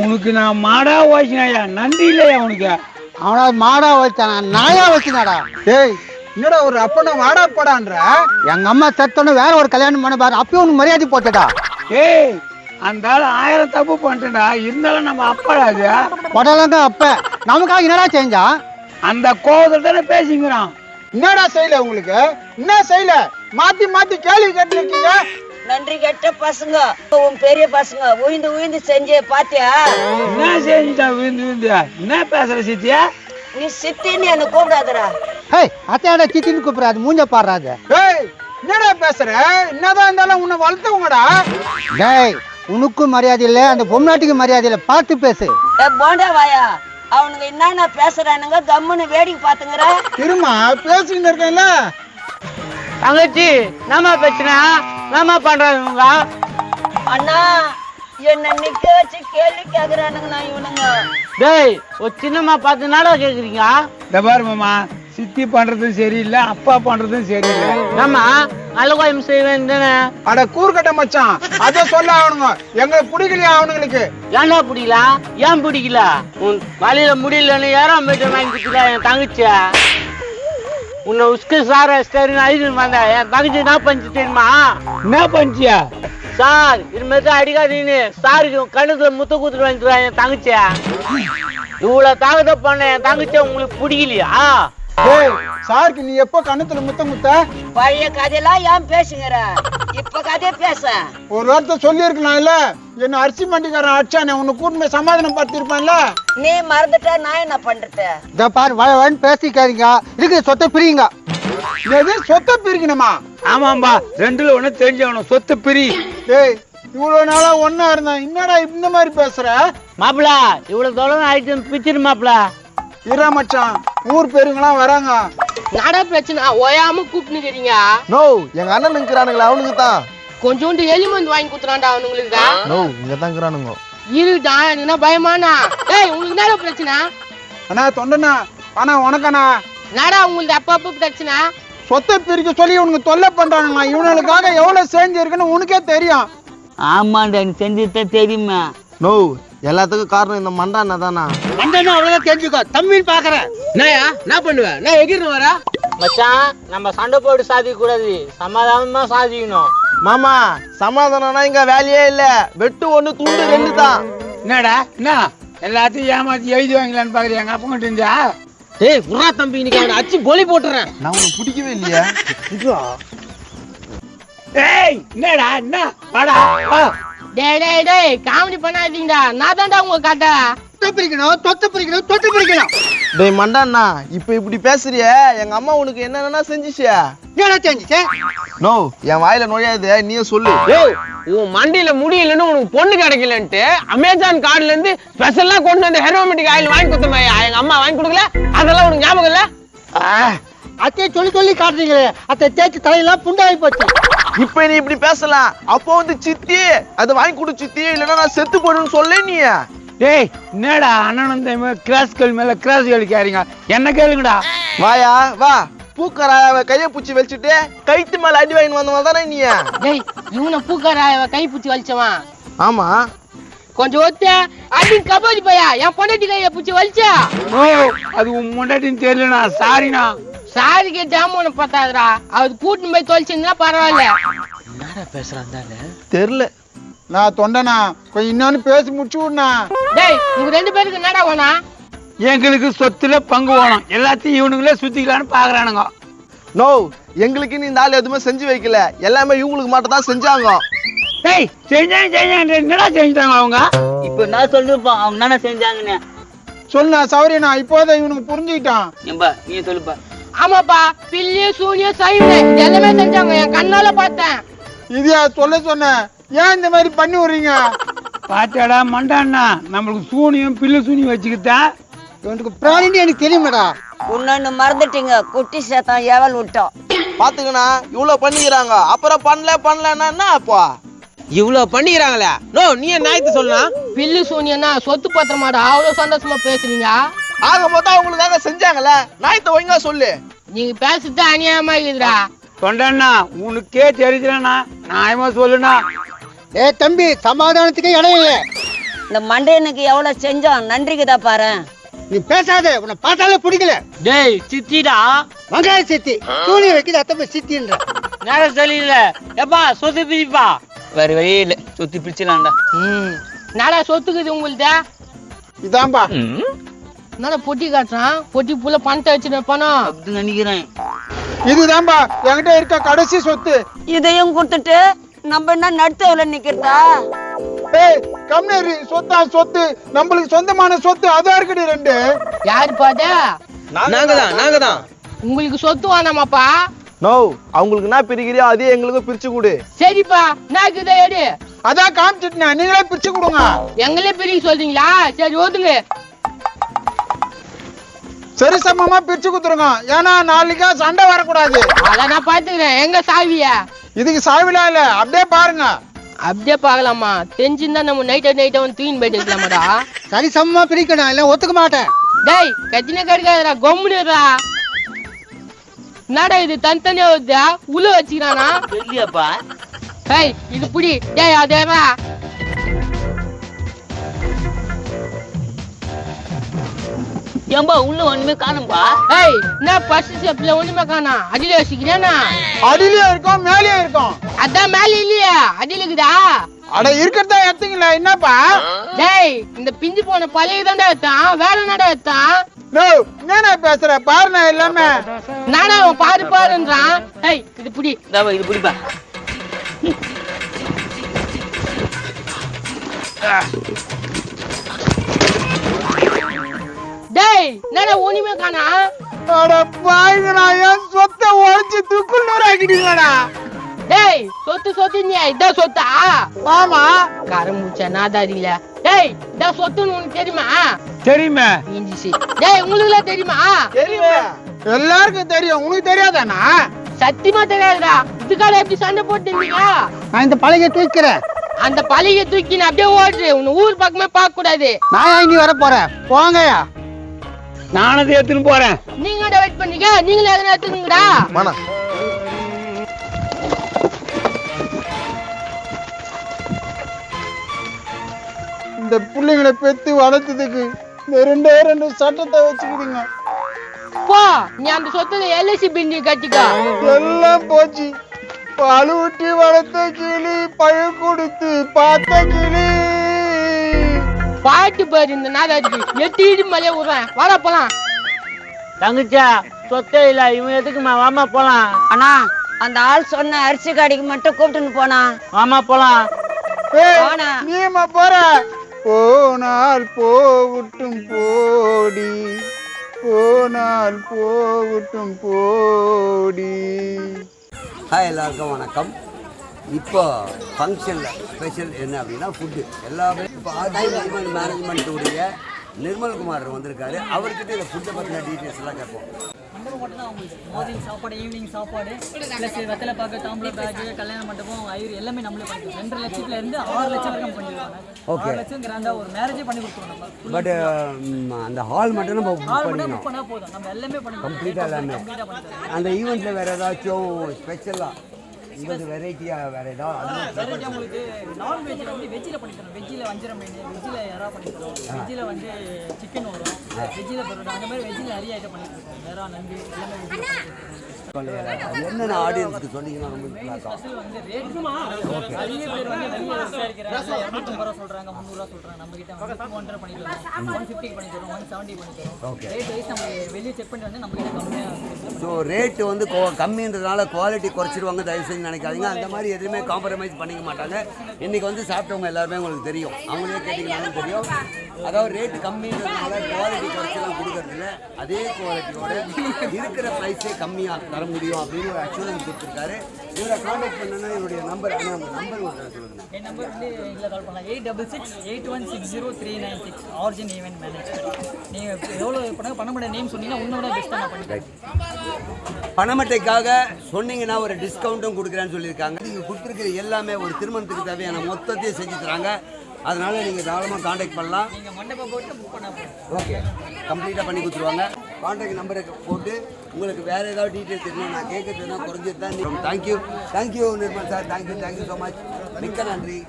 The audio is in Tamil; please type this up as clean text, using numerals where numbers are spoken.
உனக்கு நான் மாடா வச்சினாயா, நன்றி இல்லையா உனக்கு? அவனா மாடா வச்சானா, நாயா வச்சுனாடா. டேய் என்னடா ஒரு அப்பனை வாடா போடான்ற? எங்க அம்மா செத்தோன்னு வேற ஒரு கல்யாணம் பண்ண பாரு, அப்பயும் உனக்கு மரியாதை போட்டடா. ஏய், அந்த ஆள் 1000 தப்பு பண்ணிட்டா, இருந்தாலும் நம்ம அப்பாடா அது. படலங்க அப்ப நமக்காக என்னடா செஞ்சா? அந்த கோவத்தில் தானே பேசிக்கிறான். என்னடா செய்யல உங்களுக்கு? என்ன செய்யல? மாத்தி மாத்தி கேள்வி கேட்டு இருக்கீங்க. நன்றி கெட்ட பசங்க, உன் பெரிய பசங்க உயிந்து உயிந்து செஞ்சே பாத்தியா? என்ன செஞ்சுட்டா விழுந்து விழுந்து? என்ன பேசுற சித்தியா? நீ சித்தின்னு என்ன கூப்பிடாதடா. ஹே, அத்தையாடா சித்தின்னு கூப்பிடாது, மூஞ்ச பாடுறாது. டேய் என்னடா பேசுற? என்னதான் இருந்தாலும் உன்னை வளர்த்தவங்கடா. டேய், உனக்கும் மரியாதை இல்ல, அந்த பொம்நாட்டுக்கு மரியாதை இல்ல, பார்த்து பேசு. போண்டா வாயா, அவனுங்க என்னென்ன பேசுறானுங்க கம்முன்னு வேடிக்கை பாத்துங்கிற. திரும்ப பேசிக்கிட்டு இருக்கேன்ல. தங்கச்சி நாம பிரச்சனை, நாம பண்றாங்க. அண்ணா என்ன நிக்க வச்சு கேள்வி கேக்குறானுங்கண்ணா இவனுங்க. டேய், ஒரு சின்னம்மா பார்த்து நாடா கேக்குறீங்க? இந்த பாரு மாமா, சித்தி பண்றதும் சரியில்லை, அப்பா பண்றதும் சரியில்லை. நம்ம அலகோயம் செய்வேன் தானே. அட கூறுகட்ட மச்சான், அத சொல்ல ஆகணுங்க. எங்களுக்கு பிடிக்கலையா அவனுங்களுக்கு? ஏன்டா பிடிக்கல? ஏன் பிடிக்கல? உன் வழியில முடியலன்னு யாரும் மீட்டர் வாங்கி கொடுத்துடா என் தங்கச்சி. உன்னை உஸ்கு சார ஸ்டேரிங் அழிச்சுன்னு வந்தேன். என் தங்கச்சி என்ன பண்ணிச்சு தெரியுமா? என்ன பண்ணிச்சியா? சார் இதுமாரி அடிக்காதீன்னு சாருக்கு கழுத்துல முத்த கூத்துட்டு வந்துடுவா என் தங்கச்சியா. இவ்வளவு தாகத்தை பண்ண என் தங்கச்சியா உங்களுக்கு பிடிக்கலையா? டேய் சாருக்கு நீ எப்போ கண்ணத்துல முத்த முத்த? பழைய கதையெல்லாம் ஏன் பேசுங்கிற? இப்ப கதையை பேச. ஒரு வார்த்தை சொல்லி இருக்கலாம்ல. என்ன அரிசி மண்டிக்காரன் அடிச்சானே, உன்னை கூட்டு சமாதானம் படுத்திருப்பான்ல. நீ மறந்துட்டா நான் என்ன பண்றது? இத பாரு, வளவன்னு பேசிக்காதீங்க, இருக்கு சொத்தை பிரியுங்க. எது சொத்தை பிரிக்கணுமா? ஆமாம்பா, ரெண்டுல ஒண்ணு தெரிஞ்சவனும் சொத்து பிரி. டேய் இவ்வளவு நாளா ஒன்னா இருந்தா என்னடா இந்த மாதிரி பேசுற? மாப்பிள இவ்வளவு தொலைவு ஆயிடுச்சு, பிச்சிரு மாப்பிள. இரா மச்சான், ஊர் பேருங்களாம் வராங்க. நட பிரச்சனை ஓயாம கூப்பிட்டுக்கிறீங்க. நோ, எங்க அண்ணன் இருக்கிறானுங்களா அவனுக்கு தான். கொஞ்சோண்டு எலிமந்து வாங்கி குத்துறான்டா அவனுங்களுக்கு. நோ, இங்க தான் இருக்கிறானுங்க. இருடா, என்ன பயமானா? ஏய், உங்களுக்கு என்ன பிரச்சனை? அண்ணா தொண்டனா, ஆனா உனக்கண்ணா நடா உங்களுக்கு அப்பப்ப பிரச்சனை. சொத்தை பிரிக்க சொல்லி உனக்கு தொல்லை பண்றானுங்களா? இவனுக்காக எவ்வளவு செஞ்சு இருக்குன்னு உனக்கே தெரியும். ஆமாண்டா, நீ செஞ்சுட்டே தெரியுமா? நோ, எல்லாத்துக்கும் காரணம் இந்த மண்டாண்ணா தானா. அண்ணா அவ்வளவுதான் தெரிஞ்சுக்கோ, தம்பின்னு பாக்குறேன். என்னயா என்ன பண்ணுவேன்? நான் எகிர்னு வரா மச்சான், நம்ம சண்டை போட்டு சாதிக்க கூடாது, சமாதானமா சாதிக்கணும். மாமா, சமாதானம்னா இங்க வேலையே இல்ல. வெட்டு ஒண்ணு துண்டு 2 தான். என்னடா என்ன எல்லாத்தையும் ஏமாத்தி எழுதி வாங்கலான்னு பாக்குறீங்க? எங்க அப்பா கிட்ட இருந்தா? ஏய் புறா தம்பி, இன்னைக்கு அவனை அச்சு பொலி போட்டுறேன். நான் உனக்கு பிடிக்கவே இல்லையா? ஏய் என்னடா என்ன வாடா வா. டேய் டேய் டேய், காமெடி பண்ணாதீங்கடா. நான் தான்டா உங்க கதை. சொத்தை பிரிக்கணும், சொத்தை பிரிக்கணும், சொத்தை பிரிக்கணும். டேய் மண்டாண்ணா, இப்ப இப்படி பேசுறிய? எங்க அம்மா உனக்கு என்னென்ன செஞ்சுச்சு? என்ன செஞ்சுச்சே? நோ, என் வாயில நுழையாது, நீயே சொல்லு. ஏய், உன் மண்டியில முடியலன்னு உனக்கு பொண்ணு கிடைக்கலன்ட்டு அமேசான் கார்டுல இருந்து ஸ்பெஷலா கொண்டு வந்து ஹெரோமேட்டிக் ஆயில் வாங்கி கொடுத்தமையா எங்க அம்மா வாங்கி கொடுக்கல? அதெல்லாம் உனக்கு ஞாபகம் இல்ல? அத்தையை சொல்லி சொல்லி காட்டுறீங்களே, அத்தை தேய்ச்சி தலையெல்லாம் புண்டாகி போச்சு. இப்ப நீ இப்படி பேசலாம். அப்போ வந்து சித்தி அதை வாங்கி கொடு சித்தி, இல்லைன்னா நான் செத்து போயிடுன்னு சொல்ல நீ. டேய் என்னடா அண்ணன் கிராஸ்கள் மேல கிராஸ் கேளுக்காரீங்க, என்ன கேளுங்கடா. வாயா வா, பூக்கராய கைய பூச்சி வச்சுட்டு கைத்து மேல அடி வாங்கி வந்தவன் தானே நீ? டேய், இவனை பூக்கார கை பூச்சி வலிச்சவன். ஆமா, கொஞ்சம் ஒத்த அடி கபடி பையா, என் பொண்டாட்டி கைய பூச்சி வலிச்சா. ஓ, அது உன் முன்னாடின்னு தெரியலண்ணா, சாரிண்ணா. சாரிக்கே ஜாமோன பார்த்தாதுடா, அது கூட்டின்னு போய் தொலைச்சிருந்தா பரவாயில்ல. என்னடா பேசுறான் தெரியல. நான் தொண்டனா, கொஞ்சம் இன்னொன்னு பேசி முடிச்சு விடுனா. டேய், உங்க 2 பேருக்கு என்னடா வேணா? எங்களுக்கு சொத்துல பங்கு வேணும், எல்லாத்தையும் இவனுங்களே சுத்திக்கலான்னு பாக்குறானுங்க. நோ, எங்களுக்கு நீ இந்த ஆள் எதுவுமே செஞ்சு வைக்கல, எல்லாமே இவங்களுக்கு மட்டும் தான் செஞ்சாங்க. டேய் செஞ்சாங்க என்னடா செஞ்சாங்க அவங்க? இப்ப நான் சொல்லிருப்போம் அவங்க என்ன செஞ்சாங்கன்னு. சொல்லுண்ணா சௌரியண்ணா, இப்போதான் இவனுக்கு புரிஞ்சுக்கிட்டான். ஏம்பா நீ சொல்லுப்பா. ஆமாப்பா, பில்லி சூனியம் சைவம் எல்லாமே செஞ்சாங்க, என் கண்ணால பார்த்தேன். இதையா சொல்ல சொன்னேன், ஏன் இந்த மாதிரி பண்ணி விடுறீங்க? பாத்தாடா மண்டாண்ணா, நம்மளுக்கு சூனியம் பில்லு சூனியம் வச்சுக்கிட்டா இவனுக்கு பிராணின்னு எனக்கு தெரியுமாடா. இன்னொன்னு மறந்துட்டீங்க, குட்டி சேத்தம் ஏவல் விட்டோம். பாத்துக்கண்ணா, இவ்வளவு பண்ணிக்கிறாங்க, அப்புறம் பண்ணலன்னா என்ன அப்பா? இவ்வளவு பண்ணிக்கிறாங்களே. நோ, நீ என்ன நாய்த்து சொல்லலாம்? பில்லு சூனியம்னா சொத்து பத்திரமாடா, அவ்வளவு சந்தோஷமா பேசுறீங்க. ஆக மொத்தம் அவங்களுக்காக செஞ்சாங்கல்ல, நாயத்தை ஒழுங்கா சொல்லு. நீங்க பேசுறது அநியாயமா இருக்குதுடா. தொண்டண்ணா உனக்கே தெரிஞ்சுலண்ணா, நியாயமா சொல்லுண்ணா. ஏ தம்பி, சமாதானத்துக்கு இடம் இல்லை. இந்த மண்டையனுக்கு எவ்வளவு செஞ்சோம் நன்றிக்குதா பாரு. நீ பேசாத, உன்னை பார்த்தாலே பிடிக்கல. டேய் சித்திடா, வெங்காய சித்தி தூணி வைக்கிது அத்தப்ப சித்தின்ற. நேரம் சரியில்லை. எப்பா சொத்து பிரிப்பா. வேற வழியே இல்ல, சுத்தி பிடிச்சலாம்டா. நாடா சொத்துக்குது உங்கள்ட்ட. இதான்பா. என்னடா பொட்டி காட்டுறான்? பொட்டி புள்ள பணத்தை வச்சுட்டு பணம் அப்படின்னு நினைக்கிறேன். இதுதான்பா என்கிட்ட இருக்க கடைசி சொத்து. இதையும் கொடுத்துட்டு நம்ம என்ன நடுத்தவள நிக்கிறதா? ஏய் கம்னேரி, சொத்தா சொத்து, நம்மளுக்கு சொந்தமான சொத்து அதான் இருக்குடி ரெண்டு. யாரு பாத்தா? நாங்க தான் உங்களுக்கு சொத்து வேணாமாப்பா? நோ, அவங்களுக்கு என்ன பிரிக்கிறியோ அதே எங்களுக்கும் பிரிச்சு கொடு. சரிப்பா, நாக்குதா எடு. அதான் காமிச்சிட்டு நீங்களே பிரிச்சு கொடுங்க. எங்களே பெரிய சொல்றீங்களா? சரி ஓதுங்க. சரி சமமா பிரிச்சு கொடுத்துருங்க. ஏன்னா நாளைக்கா சண்டை வரக்கூடாது. அத நான் பாத்துக்கிறேன். எங்க சாவியா? இதுக்கு சாவிலாம் இல்ல, அப்படியே பாருங்க. அப்படியே பாக்கலாமா? தெரிஞ்சிருந்தா நம்ம நைட் வந்து தூக்கின்னு போயிட்டு இருக்கலாமாடா. சரி சமமா பிரிக்கணும், இல்ல ஒத்துக்க மாட்டேன். டேய் கத்தின கடுக்காதடா, கொம்முடுறா. என்னடா இது தனித்தனியா வருதா? உள்ள வச்சுக்கிறானா? தெரியப்பா. ஏய் இது புடி. டேய் அதேவா. ஏன்பா உள்ள ஒண்ணுமே காணும்பா. ஏய் என்ன ஃபர்ஸ்ட் ஸ்டெப்ல ஒண்ணுமே காணா? அடியில வச்சுக்கிறேனா? அடியிலயும் இருக்கும் மேலயும் இருக்கும். அதான் மேல இல்லையா? அடியில இருக்குதா? அட இருக்கிறதா எடுத்தீங்களா? என்னப்பா? டேய் இந்த பிஞ்சு போன பழைய தாண்டா எடுத்தான், வேற என்னடா எடுத்தான்? நோ, என்னடா பேசுற? பாருண்ணா எல்லாமே. நானா அவன் பாருன்றான். ஏய் இது புடி. இதாப்பா இது பிடிப்பா. டேய் என்னடா ஒண்ணுமே காணா? அட பாய்ங்கடா, என் சொத்தை உடைச்சு துக்குள் நூறாக்கிட்டீங்கடா. டேய் சொத்து நீ இதான் சொத்தா? ஆமா. கரமுச்சா நாதாரில. டேய் இதான் சொத்துன்னு உனக்கு தெரியுமா? தெரியுமே. இஞ்சிசி. டேய் உங்களுக்கு எல்லாம் தெரியுமா? தெரியுமே, எல்லாருக்கும் தெரியும். உனக்கு தெரியாதானா? சத்தியமா தெரியாதுடா. இதுக்கால எப்படி சண்டை போட்டுருந்தீங்க? நான் இந்த பழகைய தூக்கிறேன். அந்த பழைய தூக்கி நான் அப்படியே ஓடுறேன். உன்னை ஊர் பக்கமே பார்க்க கூடாது. நான் இனி வர போறேன், போங்கயா. நானது எடுத்துன்னு போறேன். நீங்க வெயிட் பண்ணீங்க, நீங்களே எதனா எடுத்துக்கங்கடா. மானா இந்த பிள்ளைங்களை பெத்து வளர்த்ததுக்கு இந்த ரெண்டு சட்டத்தை வச்சுக்கிடுங்க. போ நீ அந்த சொத்துல எல்ஐசி பிண்டி கட்டிக்கோ. எல்லாம் போச்சு. பால் ஊட்டி வளர்த்த கிளி, பழம் கொடுத்து பார்த்த கிளி. பாட்டு பாரு இந்த நாதாரி. எட்டிட்டு மலைய விடுறேன். வாடா போலாம். தங்கச்சா சொத்தே இல்ல, இவன் எதுக்குமா? வாமா போலாம். அண்ணா அந்த ஆள் சொன்ன அரிசி கடைக்கு மட்டும் கூப்பிட்டுன்னு போனா. வாமா போலாம். ஏய், போனா. நீமா போற? போனால் போகட்டும் போடி, போனால் போகட்டும் போடி. ஹாய், எல்லாருக்கும் வணக்கம். இப்போ ஃபங்க்ஷனில் ஸ்பெஷல் என்ன அப்படின்னா ஃபுட்டு எல்லாமே. இப்போ டைம் மேனேஜ்மெண்ட்டுடைய நிர்மல்குமார் வந்திருக்காரு. அவர்கிட்ட இந்த ஃபுட்டை பற்றின டீட்டெயில்ஸ் எல்லாம் கேட்போம். மண்டபம் மட்டும் தான் உங்களுக்கு மார்னிங் சாப்பாடு, ஈவினிங் சாப்பாடு, ப்ளஸ் வெத்தலை பாக்கு, தாம்பூலம் பேக்கு, கல்யாண மண்டபம், ஐயர் எல்லாமே நம்மளே பண்ணிக்கலாம். 2 லட்சத்துல இருந்து 6 லட்சம் வரைக்கும் பண்ணிடுவாங்க. 6 லட்சம் கிராண்டா ஒரு மேரேஜே பண்ணி கொடுத்துருவோம் நம்ம. பட் அந்த ஹால் மட்டும் நம்ம புக் ஆள் மட்டும் பண்ணிக்கணும். புக் பண்ணா போதும், நம்ம எல்லாமே பண்ணிக்கலாம். கம்ப்ளீட்டாக எல்லாமே. கம்ப்ளீட்டாக பண்ணிக்கலாம். அந்த ஈவெண்ட்டில் வேறு ஏதாச்சும் ஸ்பெஷலாக உங்களுக்கு வெரைட்டியாக வேறு ஏதாவது? வெரைட்டி உங்களுக்கு நான்வெஜ் வந்து வெஜ்ஜில் பண்ணி தரோம். வெஜ்ஜில் வஞ்சரம் மீன், வெஜ்ஜில் எறா பண்ணி தரோம், வெஜ்ஜில் வந்து சிக்கன் வரும், வெஜ்ஜில் பரோட்டா, அந்த மாதிரி வெஜ்ஜில் நிறைய ஐட்டம் பண்ணி கொடுப்போம். எறா, நண்டு எல்லாமே வெஜ்ஜில் என்னென்ன ஆடியன்ஸுக்கு சொன்னீங்கன்னா ரொம்ப யூஸ்ஃபுல்லாக ஸ்பெஷல் வந்து ரேட் நிறைய பேர் வந்து வெளியே விசாரிக்கிறாங்க. 250 ரூபா சொல்கிறாங்க, 300 ரூபா சொல்கிறாங்க. நம்ம கிட்ட வந்து 200 பண்ணி தரோம், 150 பண்ணி தரோம், 170 பண்ணி தரோம். ரேட் வைஸ் நம்ம வெளியே செக் பண்ணி வந்து நம்ம கிட்ட கம்மியாக. ஸோ ரேட்டு வந்து கம்மின்றதுனால குவாலிட்டி குறைச்சிடுவாங்க, தயவு செஞ்சு நினைக்காதீங்க. அந்த மாதிரி எதுவுமே காம்ப்ரமைஸ் பண்ணிக்க மாட்டாங்க. இன்றைக்கி வந்து சாப்பிட்டவங்க எல்லாருமே உங்களுக்கு தெரியும், அவங்களே கேட்டிங்கனாலும் தெரியும். அதாவது ரேட்டு கம்மின்றதுனால குவாலிட்டி குறைச்சலாம் கொடுக்கறதில்ல, அதே குவாலிட்டியோட இருக்கிற ப்ரைஸே கம்மியாக தர முடியும் அப்படின்னு ஒரு அஷூரன்ஸ் கொடுத்துருக்காரு. இவரை கான்டாக்ட் பண்ணணும்னா என்னுடைய நம்பர் ஒரு சொல்லுங்கள். என் நம்பர் வந்து இதில் கால் பண்ணலாம். 8668160396 ஆர்ஜின் ஈவென்ட் மேனேஜர். நீங்கள் எவ்வளோ பண்ண முடிய நேம் சொன்னீங்கன்னா உன்னோட பெஸ்ட்டாக நான் பண்ணிக்கிறேன். பணமட்டைக்காக சொன்னீங்கன்னா ஒரு டிஸ்கவுண்ட்டும் கொடுக்குறேன்னு சொல்லியிருக்காங்க. நீங்கள் கொடுத்துருக்கிற எல்லாமே ஒரு திருமணத்துக்கு தேவையான மொத்தத்தையும் செஞ்சு தராங்க. அதனால் நீங்கள் தாராளமாக காண்டாக்ட் பண்ணலாம். நீங்கள் மண்டபம் போட்டு புக் பண்ண போகிறோம். ஓகே, கம்ப்ளீட்டாக பண்ணி கொடுத்துருவாங்க. காண்டாக்ட் நம்பருக்கு போட்டு உங்களுக்கு வேறு ஏதாவது டீட்டெயில்ஸ் தெரியணும், நான் கேட்கறதுனா குறைஞ்சது தான். Thank you Nirmal sir, thank you so much. மிக்க நன்றி.